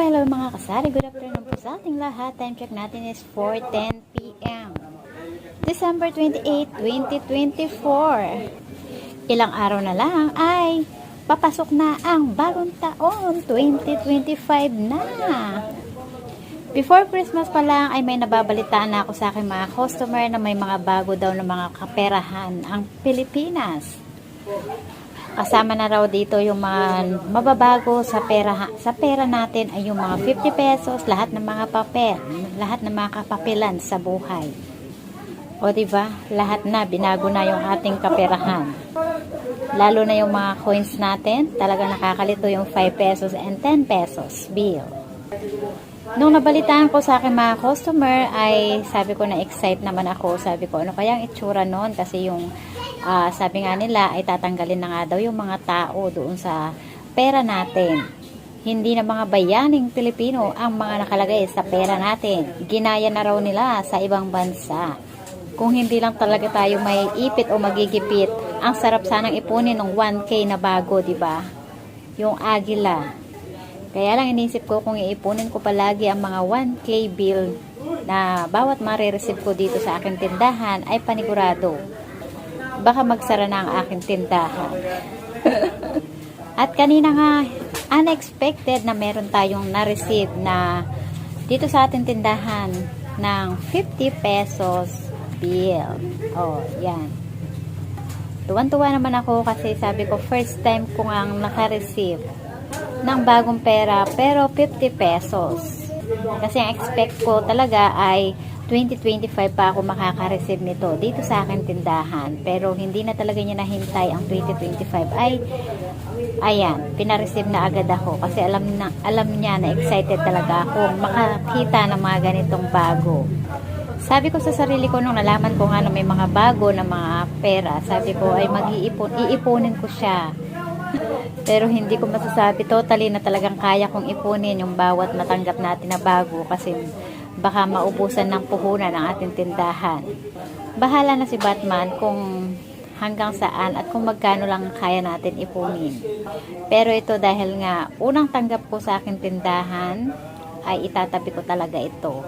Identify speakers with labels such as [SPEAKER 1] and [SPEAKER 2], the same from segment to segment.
[SPEAKER 1] Hello mga kasari, good afternoon po sa ating lahat. Time check natin is 4:10 p.m. December 28, 2024. Ilang araw na lang ay papasok na ang bagong taon, 2025 na. Before Christmas pa lang ay may nababalitaan na ako sa aking mga customer na may mga bago daw na mga kaperahan ang Pilipinas. Kasama na raw dito yung mga mababago sa pera natin ay yung mga 50 pesos, lahat ng mga papel, lahat ng mga kapapilan sa buhay. O diba, lahat na binago na yung ating kaperahan. Lalo na yung mga coins natin, talagang nakakalito yung 5 pesos and 10 pesos bill. Nung nabalitaan ko sa aking mga customer ay sabi ko na excite naman ako. Sabi ko ano kayang itsura nun kasi yung sabi nga nila ay tatanggalin na nga daw yung mga tao doon sa pera natin. Hindi na mga bayaning Pilipino ang mga nakalagay sa pera natin. Ginaya na raw nila sa ibang bansa. Kung hindi lang talaga tayo may ipit o magigipit, ang sarap sanang ipunin ng 1K na bago, di ba? Yung agila. Kaya lang inisip ko kung iipunin ko palagi ang mga 1K bill na bawat marireceive ko dito sa aking tindahan ay panigurado. Baka magsara na ang aking tindahan. At kanina nga, unexpected na meron tayong na-receive na dito sa ating tindahan ng 50 pesos bill. Oh, yan. Tuwan-tuwa naman ako kasi sabi ko first time ko nga naka-receive ng bagong pera pero 50 pesos. Kasi ang expect ko talaga ay 2025 pa ako makaka-receive nito dito sa akin tindahan. Pero hindi na talaga niya nahintay ang 2025 ay ayan, pina-receive na agad ako kasi alam niya na excited talaga akong makakita ng mga ganitong bago. Sabi ko sa sarili ko nung nalaman ko nga na may mga bago na mga pera, sabi ko ay iipunin ko siya. Pero hindi ko masasabi totally na talagang kaya kong ipunin yung bawat natanggap natin na bago kasi baka maubusan ng puhunan ang ating tindahan. Bahala na si Batman kung hanggang saan at kung magkano lang kaya natin ipunin. Pero ito dahil nga unang tanggap ko sa aking tindahan ay itatabi ko talaga ito.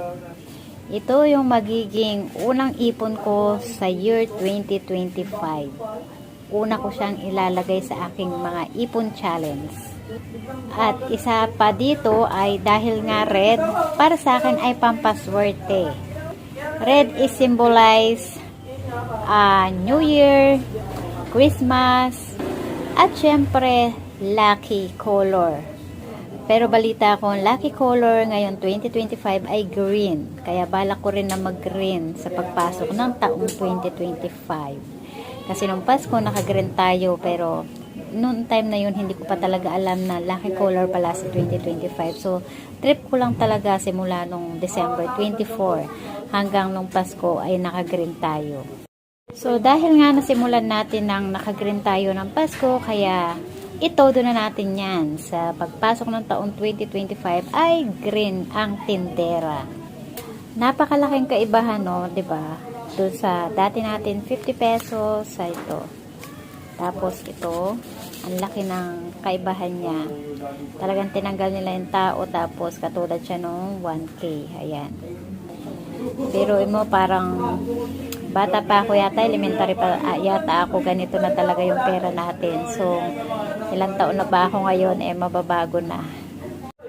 [SPEAKER 1] Ito yung magiging unang ipon ko sa year 2025. Una ko siyang ilalagay sa aking mga ipon challenge. At isa pa dito ay dahil nga red, para sa akin ay pampaswerte. Red is symbolize New Year, Christmas, at syempre lucky color. Pero balita ko, lucky color ngayon 2025 ay green. Kaya balak ko rin na mag-green sa pagpasok ng taong 2025. Kasi nung Pasko naka-green tayo pero noon time na yun hindi ko pa talaga alam na lucky color pala sa 2025. So trip ko lang talaga simula nung December 24 hanggang nung Pasko ay naka-green tayo. So dahil nga nasimulan natin ng naka-green tayo ng Pasko kaya itodo na natin yan sa pagpasok ng taong 2025 ay green ang tindera. Napakalaking kaibahan no, 'di ba? Doon sa dati natin 50 pesos sa ito. Tapos ito, ang laki ng kaibahan niya. Talagang tinanggal nila yung tao tapos katulad siya nung 1K. Ayan. Pero mo parang bata pa ako yata, elementary pa yata ako, ganito na talaga yung pera natin. So, ilang taon na ba ako ngayon, mababago na.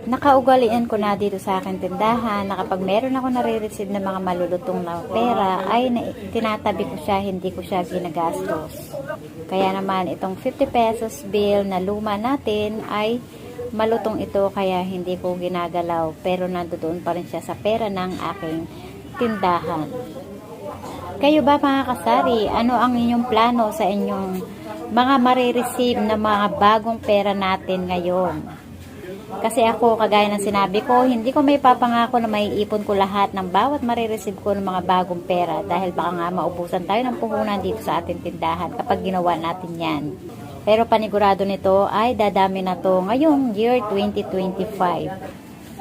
[SPEAKER 1] Nakaugalian ko na dito sa akin tindahan na kapag meron ako nare-receive ng mga malulutong na pera, ay tinatabi ko siya, hindi ko siya ginagastos. Kaya naman, itong 50 pesos bill na luma natin ay malutong ito, kaya hindi ko ginagalaw. Pero nandoon pa rin siya sa pera ng aking tindahan. Kayo ba mga kasari, ano ang inyong plano sa inyong mga marireceive na mga bagong pera natin ngayon? Kasi ako, kagaya ng sinabi ko, hindi ko may papangako na may ipon ko lahat ng bawat marireceive ko ng mga bagong pera dahil baka nga maubusan tayo ng puhunan dito sa ating tindahan kapag ginawa natin yan. Pero panigurado nito ay dadami na to ngayong year 2025.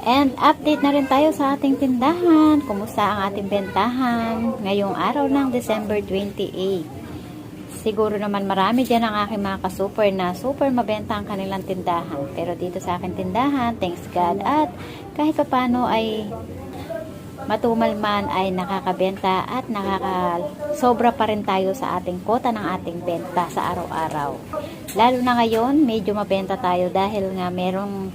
[SPEAKER 1] And update na rin tayo sa ating tindahan. Kumusta ang ating bentahan ngayong araw ng December 28? siguro naman marami dyan ang aking mga ka-super na super mabenta ang kanilang tindahan. Pero dito sa aking tindahan, thanks God, at kahit paano ay matumal man ay nakakabenta at sobra pa rin tayo sa ating kota ng ating benta sa araw-araw. Lalo na ngayon, medyo mabenta tayo dahil nga merong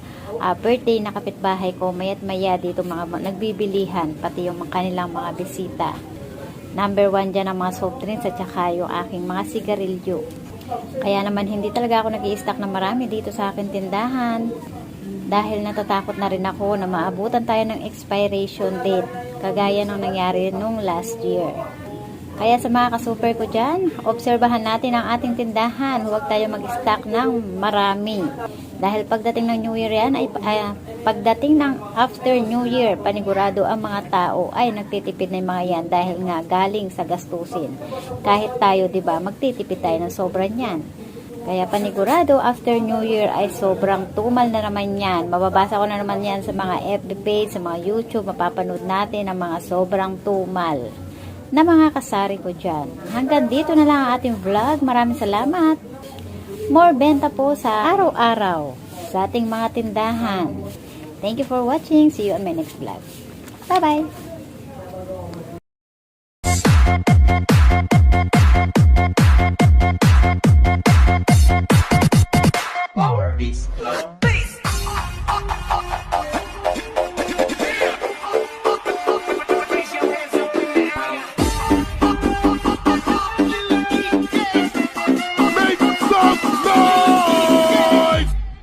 [SPEAKER 1] birthday na kapitbahay ko, maya't maya dito mga nagbibilihan, pati yung kanilang mga bisita. Number 1 dyan ang mga soft drinks at saka yung aking mga sigarilyo. Kaya naman hindi talaga ako nag-i-stock na marami dito sa aking tindahan. Dahil natatakot na rin ako na maabutan tayo ng expiration date. Kagaya ng nangyari nung last year. Kaya sa mga ka-super ko dyan, obserbahan natin ang ating tindahan. Huwag tayo mag-stock ng marami. Dahil pagdating ng New Year yan, pagdating ng after New Year, panigurado ang mga tao ay nagtitipid na yung mga yan dahil nga galing sa gastusin. Kahit tayo, diba, magtitipid tayo ng sobra niyan. Kaya panigurado, after New Year ay sobrang tumal na naman yan. Mababasa ko na naman yan sa mga FB page, sa mga YouTube, mapapanood natin ang mga sobrang tumal na mga kasari ko dyan. Hanggang dito na lang ang ating vlog. Maraming salamat. More benta po sa araw-araw sa ating mga tindahan. Thank you for watching. See you on my next vlog. Bye-bye!